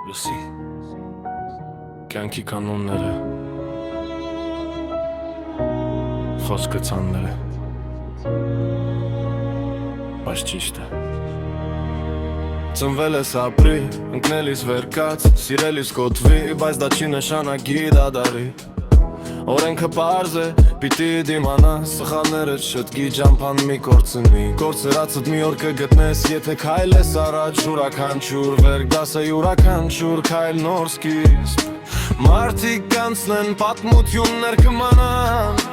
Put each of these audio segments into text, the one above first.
Լսի կյանքի կանոնները խոսքը ցանները բայց ճիշտ է Ծնվել ես ապրի, ընկնելիս վերկաց, սիրելիս կոթվի, բայց դա չի նշանակի դադարի Օրենքը պարզ է, պիտի դիմանաս, սխալներըդ շտկի ճամփան մի կորցնի Կորցրածդ մի օր կգտնես, եթե քայլ ես առաջ, յուրաքանչյուր վերք դաս է յուրաքանչյուր քայլ նոր սկիզբ Մարդիկ կանցնեն, պատմություններ կմանան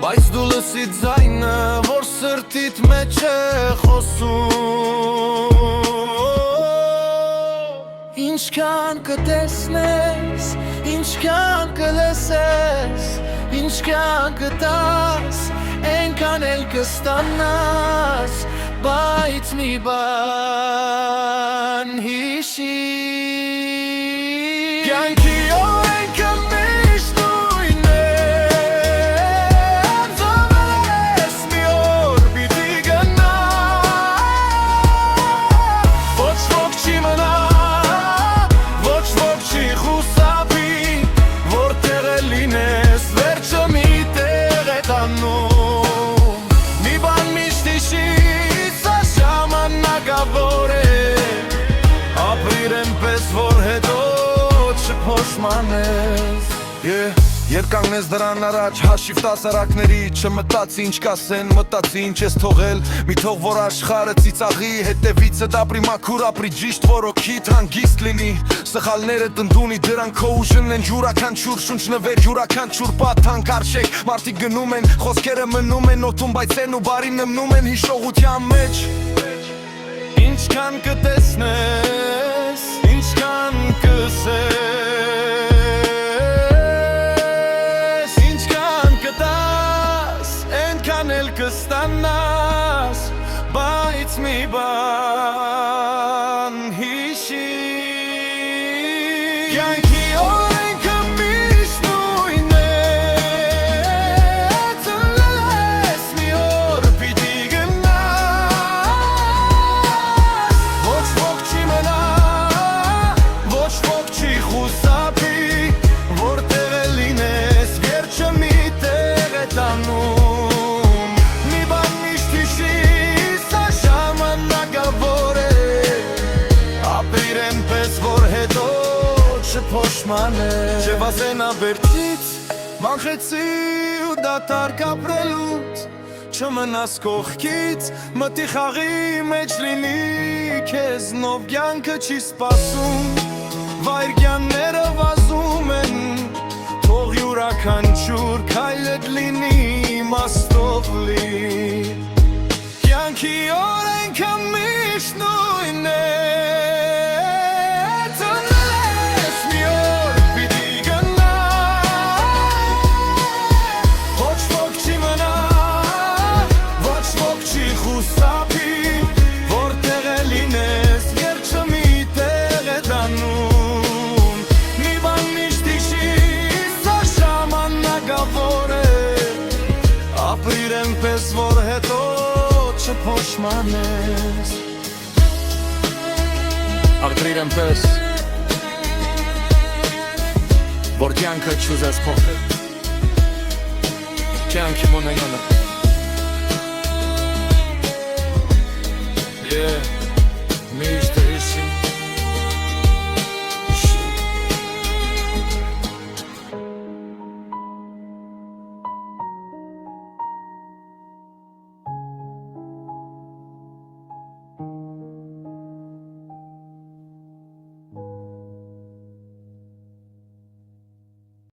Բայց դու լսի ձայնը, որ սրտիդ մեջ է խոսում Ինչքան կտեսնես, ինչքան կլսես, ինչքան կտաս, ենքան էլ կստանաս, բայց մի բան հիշի Կյանքի օրենքը միշտ նույնն է, ծնվել ես մի օր պիտի գնա, ոչ ոք չի մնա Երկանգնես դրան առաջ, հաշիվ տաս արակների Չմտացի ինչ կասեն, մտացի ինչ ես թողել Մի թող որ աշխարը ծիծաղի, հետևիցդ ապրի մաքուր ապրի Ճիշտ որ օքիդ հանգիստ լինի Սխալները տնտունի դրան քո ուժն են Յուրաքանչյուր շունչ նվեր, յուրաքանչյուր պատանք արշեք Մարդիկ գնում են, խոսքերը մնում են օդում Բայց են ու բարին նմնում են հիշողության մեջ Ինչքան կտեսնես, ինչքան կսես կստանաս, բայց մի բան հիշի Կյանքի օրենքը միշտ նույնն է, ծնվել ես մի օր պիտի գնաս Ոչ ոք չի մնա, ոչ ոք չի խուսափի Որտեղ է լինես, վերջը մի տեղ է տանում Չվասենա վերջից, մանխեցի ու դատարկ ապրելուց Չմնաս կողքից, մտի խաղի մեջ լինի Քեզ նով կյանքը չի սպասում, վայրկյանները վազում են Թող յուրաքանչյուր քայլդ լինի իմաստով լի Կյանքի օրենքը միշտ նույնն է Պես որ հետո չփոշմանես Աղտրիր պես որ կյանքը չուզես փոխել Կյանքի մոնեյանը